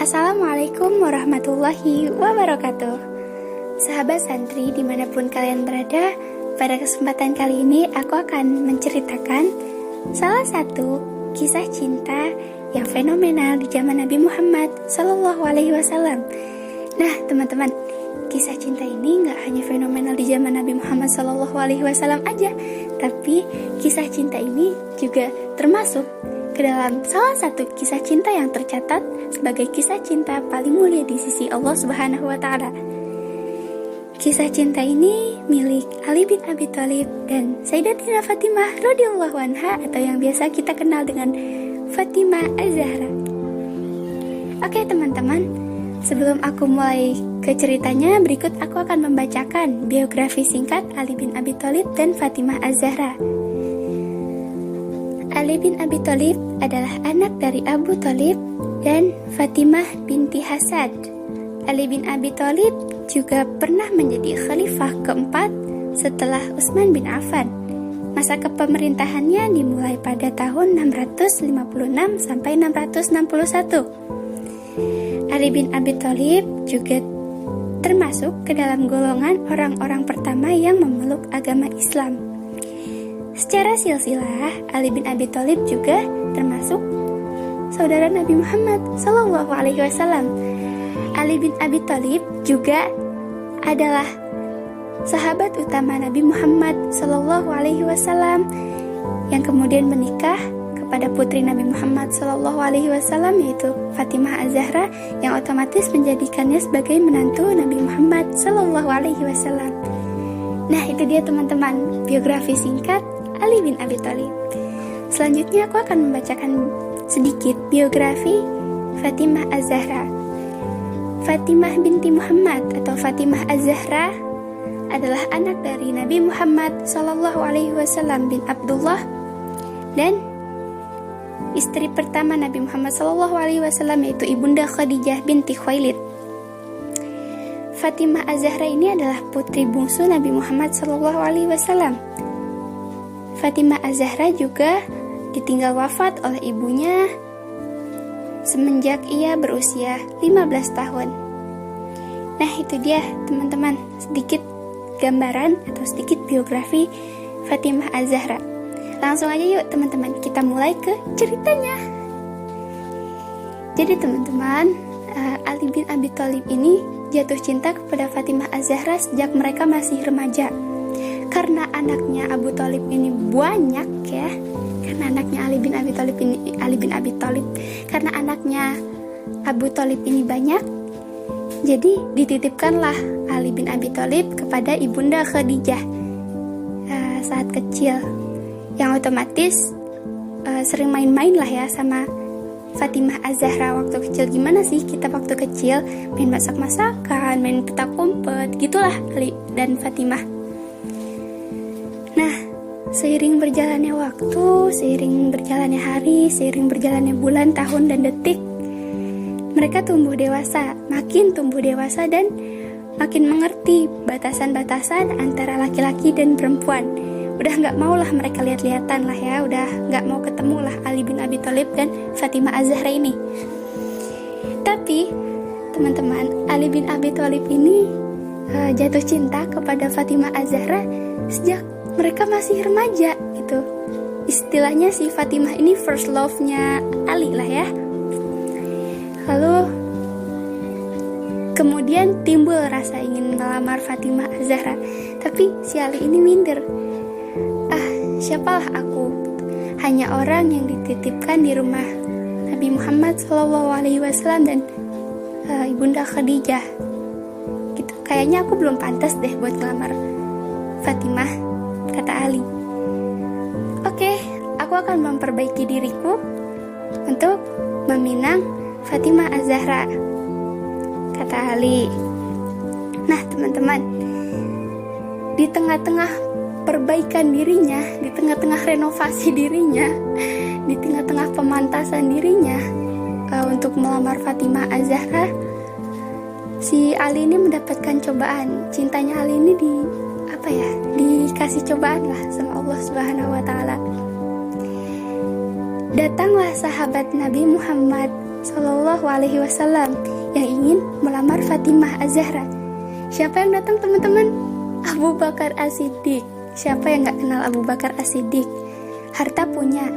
Assalamualaikum warahmatullahi wabarakatuh. Sahabat santri dimanapun kalian berada, pada kesempatan kali ini aku akan menceritakan salah satu kisah cinta yang fenomenal di zaman Nabi Muhammad SAW. Nah teman-teman, kisah cinta ini gak hanya fenomenal di zaman Nabi Muhammad SAW aja, tapi kisah cinta ini juga termasuk ke dalam salah satu kisah cinta yang tercatat sebagai kisah cinta paling mulia di sisi Allah Subhanahu wa Ta'ala. Kisah cinta ini milik Ali bin Abi Thalib dan Sayyidatina Fatimah radhiyallahu anha, atau yang biasa kita kenal dengan Fatimah Az-Zahra. Oke teman-teman, sebelum aku mulai ke ceritanya, berikut aku akan membacakan biografi singkat Ali bin Abi Thalib dan Fatimah Az-Zahra. Ali bin Abi Thalib adalah anak dari Abu Thalib dan Fatimah binti Hasad. Ali bin Abi Thalib juga pernah menjadi khalifah keempat setelah Utsman bin Affan. Masa kepemerintahannya dimulai pada tahun 656 sampai 661. Ali bin Abi Thalib juga termasuk ke dalam golongan orang-orang pertama yang memeluk agama Islam. Secara silsilah, Ali bin Abi Thalib juga termasuk saudara Nabi Muhammad SAW. Ali bin Abi Thalib juga adalah sahabat utama Nabi Muhammad SAW yang kemudian menikah kepada putri Nabi Muhammad SAW, yaitu Fatimah Az-Zahra, yang otomatis menjadikannya sebagai menantu Nabi Muhammad SAW. Nah, itu dia teman-teman, biografi singkat Ali bin Abi Thalib. Selanjutnya aku akan membacakan sedikit biografi Fatimah Az-Zahra. Fatimah binti Muhammad atau Fatimah Az-Zahra adalah anak dari Nabi Muhammad SAW bin Abdullah dan istri pertama Nabi Muhammad SAW, yaitu Ibunda Khadijah binti Khuwailid. Fatimah Az-Zahra ini adalah putri bungsu Nabi Muhammad SAW. Fatimah Az-Zahra juga ditinggal wafat oleh ibunya semenjak ia berusia 15 tahun. Nah, itu dia teman-teman, sedikit gambaran atau sedikit biografi Fatimah Az-Zahra. Langsung aja yuk teman-teman, kita mulai ke ceritanya. Jadi teman-teman, Ali bin Abi Thalib ini jatuh cinta kepada Fatimah Az-Zahra sejak mereka masih remaja. Karena anaknya Abu Thalib ini banyak ya, karena anaknya Ali bin Abi Thalib, karena anaknya Abu Thalib ini banyak, jadi dititipkanlah Ali bin Abi Thalib kepada Ibunda Khadijah saat kecil, yang otomatis sering main-main lah ya sama Fatimah Az-Zahra waktu kecil. Gimana sih kita waktu kecil, main masak-masakan, main petak umpet, gitulah Ali dan Fatimah. Nah, seiring berjalannya waktu, seiring berjalannya hari, seiring berjalannya bulan, tahun, dan detik, mereka tumbuh dewasa, makin tumbuh dewasa dan makin mengerti batasan-batasan antara laki-laki dan perempuan. Udah gak mau lah mereka lihat-lihatan lah ya, udah gak mau ketemu lah Ali bin Abi Thalib dan Fatimah Az-Zahra ini. Tapi, teman-teman, Ali bin Abi Thalib ini jatuh cinta kepada Fatimah Az-Zahra sejak mereka masih remaja gitu. Istilahnya si Fatimah ini first love-nya Ali lah ya. Lalu kemudian timbul rasa ingin melamar Fatimah Az-Zahra, tapi si Ali ini minder. Siapalah aku? Hanya orang yang dititipkan di rumah Nabi Muhammad SAW dan Ibunda Khadijah. Gitu. Kayaknya aku belum pantas deh buat ngelamar Fatimah, kata Ali. Oke, aku akan memperbaiki diriku untuk meminang Fatimah Az-Zahra, kata Ali. Nah teman-teman, di tengah-tengah perbaikan dirinya, di tengah-tengah renovasi dirinya, di tengah-tengah pemantasan dirinya untuk melamar Fatimah Az-Zahra, si Ali ini mendapatkan cobaan. Cintanya Ali ini dikasih cobaan lah sama Allah Subhanahu wa Ta'ala. Datanglah sahabat Nabi Muhammad Shallallahu Alaihi Wasallam yang ingin melamar Fatimah Az-Zahra. Siapa yang datang teman-teman? Abu Bakar As-Siddiq. Siapa yang gak kenal Abu Bakar As-Siddiq? Harta punya.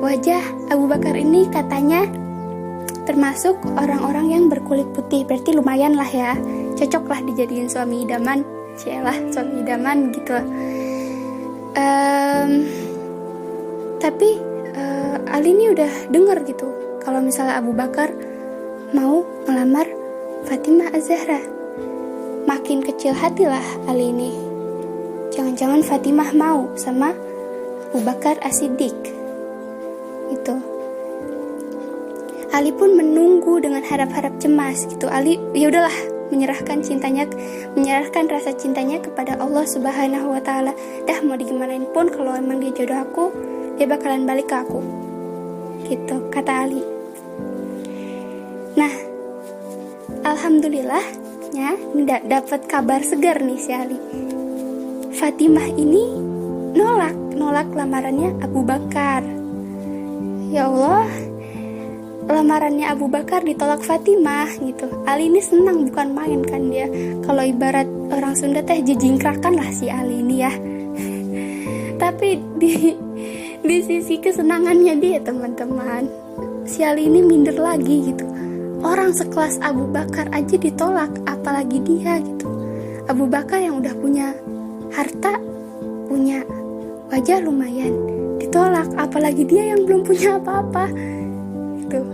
Wajah Abu Bakar ini katanya termasuk orang-orang yang berkulit putih. Berarti lumayan lah ya, cocok lah dijadiin suami idaman. Cielah, suami idaman gitu. Tapi Ali ini udah denger gitu kalau misalnya Abu Bakar mau melamar Fatimah Az-Zahra. Makin kecil hatilah Ali ini. Jangan-jangan Fatimah mau sama Abu Bakar As-Siddiq. Itu. Ali pun menunggu dengan harap-harap cemas gitu. Ali ya udahlah menyerahkan rasa cintanya kepada Allah Subhanahu wa taala. Dah mau digimanain pun kalau emang dia jodoh aku, dia bakalan balik ke aku. Gitu kata Ali. Nah, alhamdulillah ya, dapat kabar segar nih si Ali. Fatimah ini nolak lamarannya Abu Bakar. Ya Allah, lamarannya Abu Bakar ditolak Fatimah gitu. Ali ini senang bukan main kan dia. Kalau ibarat orang Sunda teh jejingkrakan lah si Ali ini ya. Tapi di sisi kesenangannya dia teman-teman, si Ali ini minder lagi gitu. Orang sekelas Abu Bakar aja ditolak, apalagi dia gitu. Abu Bakar yang udah punya harta, punya wajah lumayan, ditolak, apalagi dia yang belum punya apa-apa. Tuh.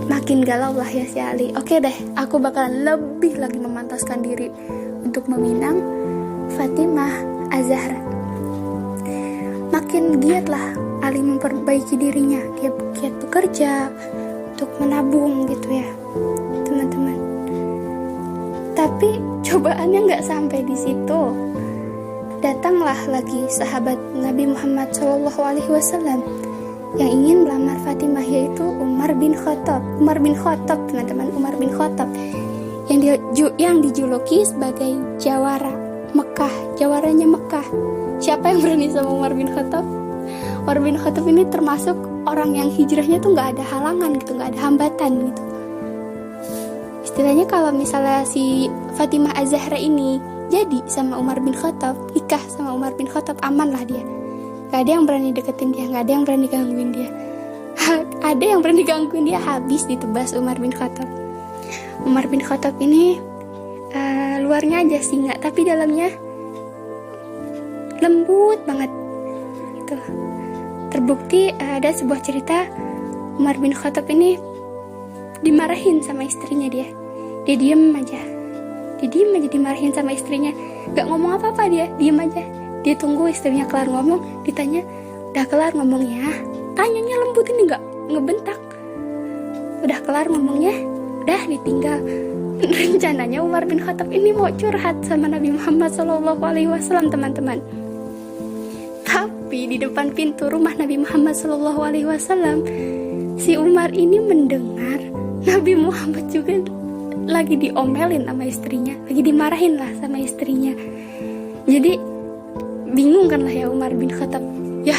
Makin galau lah ya si Ali. Oke deh, aku bakalan lebih lagi memantaskan diri untuk meminang Fatimah Az-Zahra. Makin giat lah Ali memperbaiki dirinya. Dia giat bekerja untuk menabung gitu ya teman-teman. Tapi cobaannya nggak sampai di situ. Datanglah lagi sahabat Nabi Muhammad SAW yang ingin melamar Fatimah, yaitu Umar bin Khattab. Umar bin Khattab teman-teman, Umar bin Khattab yang dijuluki sebagai jawara Mekah, jawaranya Mekah. Siapa yang berani sama Umar bin Khattab? Umar bin Khattab ini termasuk orang yang hijrahnya tuh nggak ada halangan gitu, nggak ada hambatan gitu. Istilahnya kalau misalnya si Fatimah Az-Zahra ini jadi sama Umar bin Khattab, nikah sama Umar bin Khattab, aman lah dia. Gak ada yang berani deketin dia, gak ada yang berani gangguin dia. Ada yang berani gangguin dia, habis ditebas Umar bin Khattab. Umar bin Khattab ini luarnya aja singa, tapi dalamnya lembut banget. Gitu. Terbukti ada sebuah cerita Umar bin Khattab ini dimarahin sama istrinya dia. Dia diem aja dimarahin sama istrinya, gak ngomong apa-apa, dia diem aja. Dia tunggu istrinya kelar ngomong, ditanya, udah kelar ngomongnya? Tanyanya lembut ini, gak ngebentak. Udah kelar ngomongnya? Udah, ditinggal. Rencananya Umar bin Khattab ini mau curhat sama Nabi Muhammad SAW teman-teman. Tapi di depan pintu rumah Nabi Muhammad SAW, si Umar ini mendengar Nabi Muhammad juga lagi diomelin sama istrinya, lagi dimarahin lah sama istrinya. Jadi bingung kan lah ya Umar bin Khattab. Ya,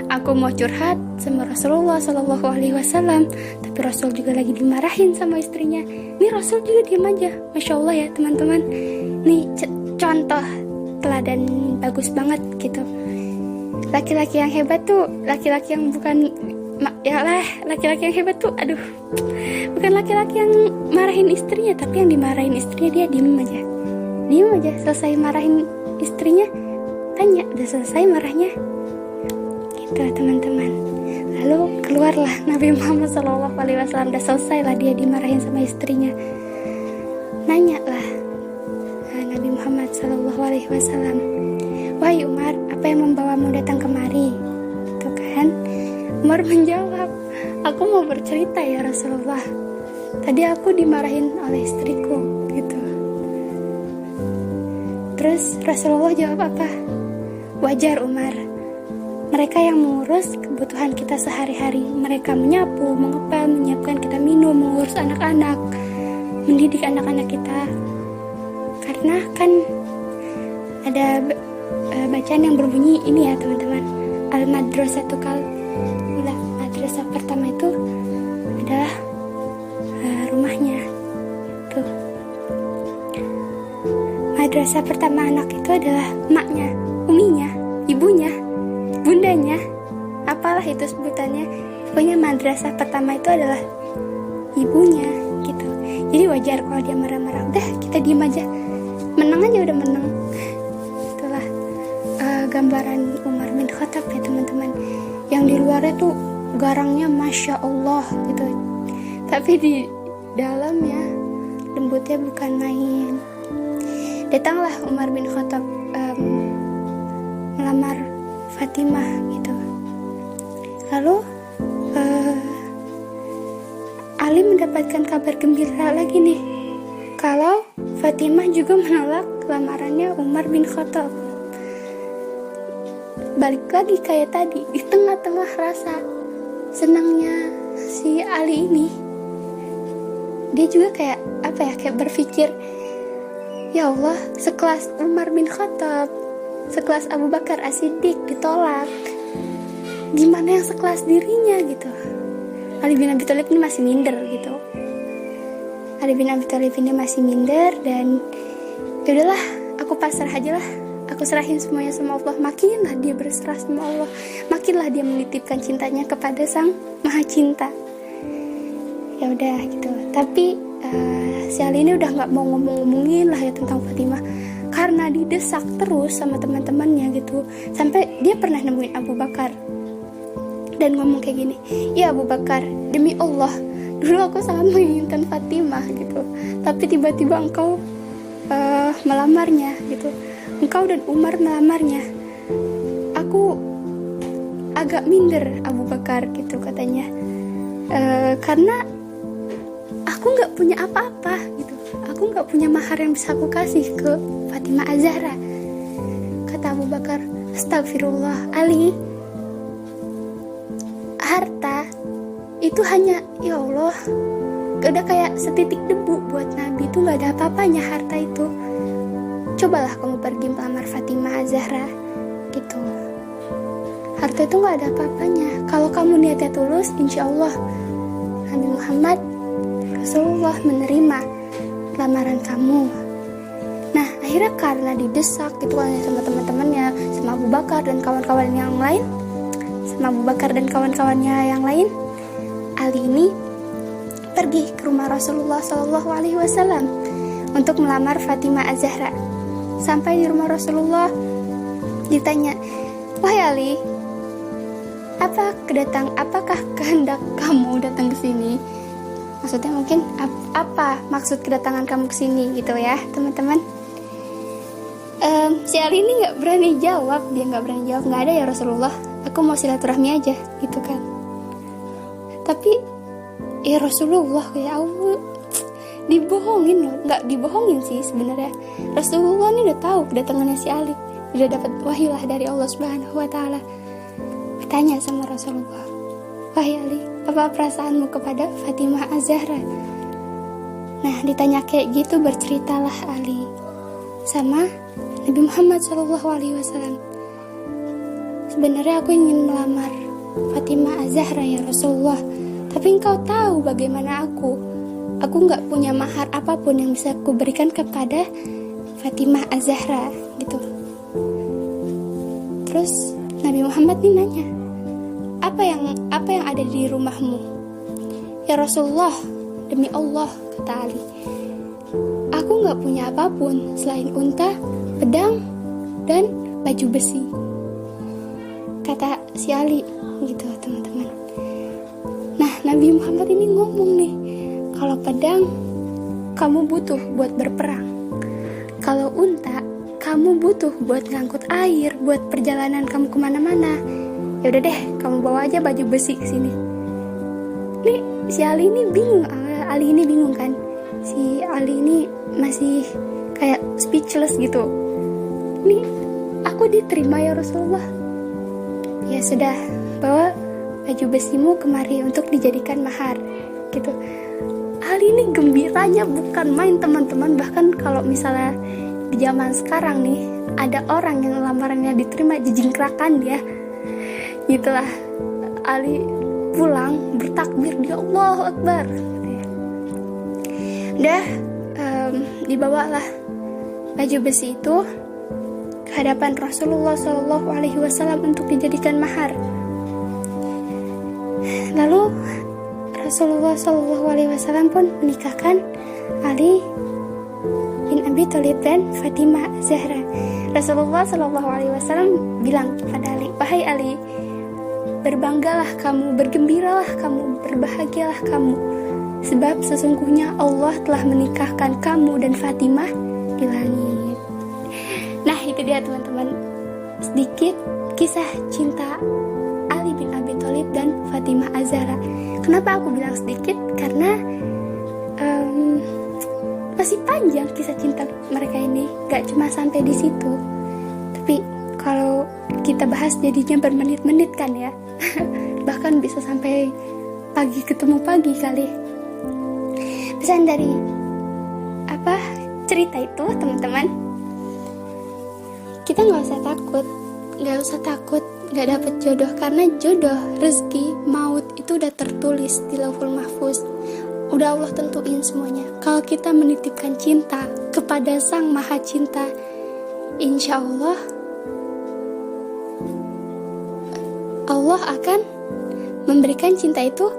aku mau curhat sama Rasulullah SAW, tapi Rasul juga lagi dimarahin sama istrinya. Ini Rasul juga diam aja. Masya Allah ya teman-teman. Nih contoh teladan bagus banget gitu. Laki-laki yang hebat tuh laki-laki yang bukan laki-laki yang hebat tuh bukan laki-laki yang marahin istrinya, tapi yang dimarahin istrinya dia diem aja. Selesai marahin istrinya, tanya, udah selesai marahnya? Gitu teman-teman. Lalu keluarlah Nabi Muhammad SAW, udah selesai lah dia dimarahin sama istrinya. Nanya lah Nabi Muhammad SAW, wahai Umar, apa yang membawamu datang kemari? Tuh kan, Umar menjawab, aku mau bercerita ya Rasulullah. Tadi aku dimarahin oleh istriku gitu. Terus Rasulullah jawab apa? Wajar Umar, mereka yang mengurus kebutuhan kita sehari-hari. Mereka menyapu, mengepel, menyiapkan kita minum, mengurus anak-anak, mendidik anak-anak kita. Karena kan ada bacaan yang berbunyi ini ya teman-teman, Al-Madrasatul Madrasah pertama itu adalah rumahnya. Tuh. Madrasah pertama anak itu adalah emaknya, uminya, ibunya, bundanya, apalah itu sebutannya. Pokoknya madrasah pertama itu adalah ibunya gitu. Jadi wajar kalau dia marah-marah. Udah, kita diem aja. Menang aja udah menang. Itulah gambaran Umar bin Khattab ya teman-teman. Yang di luarnya tuh garangnya Masya Allah gitu. Tapi di dalamnya lembutnya bukan main. Datanglah Umar bin Khattab melamar Fatimah gitu. Lalu Ali mendapatkan kabar gembira lagi nih, kalau Fatimah juga menolak lamarannya Umar bin Khattab. Balik lagi kayak tadi, di tengah-tengah rasa senangnya si Ali ini, dia juga kayak kayak berpikir, ya Allah, sekelas Umar bin Khattab, sekelas Abu Bakar As-Siddiq ditolak, gimana yang sekelas dirinya gitu. Ali bin Abi Thalib ini masih minder gitu. Ali bin Abi Thalib ini masih minder dan yaudahlah, aku pasrah aja lah. Aku serahin semuanya sama Allah. Makinlah dia berserah sama Allah, makinlah dia menitipkan cintanya kepada Sang Maha Cinta. Ya udah gitu. Tapi si Ali ini udah nggak mau ngomongin lah ya tentang Fatimah, karena didesak terus sama teman-temannya gitu. Sampai dia pernah nemuin Abu Bakar dan ngomong kayak gini, ya Abu Bakar, demi Allah, dulu aku sangat menginginkan Fatimah gitu, tapi tiba-tiba engkau melamarnya gitu, engkau dan Umar melamarnya. Aku agak minder Abu Bakar gitu katanya, karena aku nggak punya apa-apa gitu, aku nggak punya mahar yang bisa aku kasih ke Fatimah Az-Zahra. Kata Abu Bakar, astagfirullah Ali, harta itu hanya, ya Allah, udah kayak setitik debu buat Nabi, itu gak ada apa-apanya harta itu. Cobalah kamu pergi melamar Fatimah Az-Zahra gitu. Harta itu gak ada apa-apanya. Kalau kamu niatnya tulus, insya Allah Nabi Muhammad Rasulullah menerima lamaran kamu. Nah akhirnya karena didesak gitu kan sama teman-temannya, sama Abu Bakar dan kawan-kawan yang lain, Abu Bakar dan kawan-kawannya yang lain, Ali ini pergi ke rumah Rasulullah SAW untuk melamar Fatimah Az-Zahra. Sampai di rumah Rasulullah ditanya, wahai Ali, apakah kehendak kamu datang ke sini? Maksudnya mungkin apa maksud kedatangan kamu ke sini gitu ya teman-teman. Si Ali ini nggak berani jawab, nggak ada ya Rasulullah, aku mau silaturahmi aja gitu kan. Tapi ya Rasulullah, ya Allah, dibohongin loh. Nggak dibohongin sih sebenarnya, Rasulullah ini udah tahu kedatangannya si Ali, udah dapat wahyu lah dari Allah Subhanahu wa Ta'ala. Bertanya sama Rasulullah, wahai Ali, apa perasaanmu kepada Fatimah Az-Zahra? Nah ditanya kayak gitu, berceritalah Ali sama Nabi Muhammad SAW. Sebenarnya aku ingin melamar Fatimah Az-Zahra ya Rasulullah, tapi engkau tahu bagaimana aku nggak punya mahar apapun yang bisa aku berikan kepada Fatimah Az-Zahra gitu. Terus Nabi Muhammad nih nanya, apa yang ada di rumahmu? Ya Rasulullah, demi Allah, kata Ali, aku nggak punya apapun selain unta, pedang, dan baju besi. Kata si Ali gitu teman-teman. Nah Nabi Muhammad ini ngomong nih, kalau pedang kamu butuh buat berperang, kalau unta kamu butuh buat ngangkut air, buat perjalanan kamu kemana-mana. Ya udah deh, kamu bawa aja baju besi ke sini. Nih si Ali ini bingung, kan? Si Ali ini masih kayak speechless gitu. Nih aku diterima ya Rasulullah. Ya sudah, bawa baju besimu kemari untuk dijadikan mahar gitu. Ali ini gembiranya bukan main teman-teman. Bahkan kalau misalnya di zaman sekarang nih ada orang yang lamarannya diterima, jejingkrakan dia gitulah. Ali pulang bertakbir, dia Allahu Akbar. Udah dibawalah baju besi itu ke hadapan Rasulullah SAW untuk dijadikan mahar. Lalu Rasulullah SAW pun menikahkan Ali bin Abi Thalib dan Fatimah Zahra. Rasulullah SAW bilang kepada Ali, wahai Ali, berbanggalah kamu, bergembiralah kamu, berbahagialah kamu, sebab sesungguhnya Allah telah menikahkan kamu dan Fatimah di langit. Nah, itu dia teman-teman, sedikit kisah cinta Ali bin Abi Thalib dan Fatimah Az-Zahra. Kenapa aku bilang sedikit? Karena masih panjang kisah cinta mereka ini, gak cuma sampai di situ. Tapi kalau kita bahas jadinya bermenit-menit kan ya. Bahkan bisa sampai pagi ketemu pagi kali. Pesan dari cerita itu teman-teman, kita nggak usah takut nggak dapet jodoh, karena jodoh, rezeki, maut itu udah tertulis di Lauhul Mahfuz, udah Allah tentuin semuanya. Kalau kita menitipkan cinta kepada Sang Maha Cinta, insya Allah akan memberikan cinta itu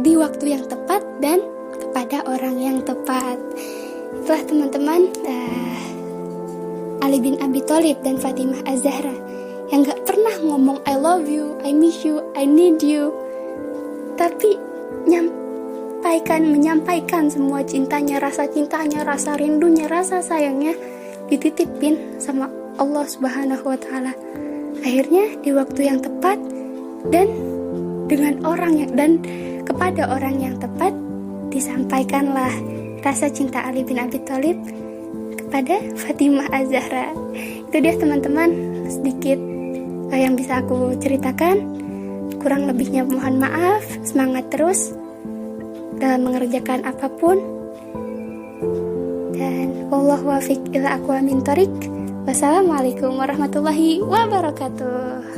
di waktu yang tepat dan kepada orang yang tepat. Itulah teman-teman, Ali bin Abi Thalib dan Fatimah Az-Zahra yang gak pernah ngomong I love you, I miss you, I need you, tapi menyampaikan semua cintanya, rasa rindunya, rasa sayangnya dititipin sama Allah Subhanahu wa Ta'ala. Akhirnya di waktu yang tepat dan kepada orang yang tepat disampaikanlah rasa cinta Ali bin Abi Thalib kepada Fatimah Az-Zahra. Itu dia teman-teman, sedikit yang bisa aku ceritakan. Kurang lebihnya mohon maaf. Semangat terus dalam mengerjakan apapun, dan wallahu wafiq ila aqwamit thoriq. Wassalamualaikum warahmatullahi wabarakatuh.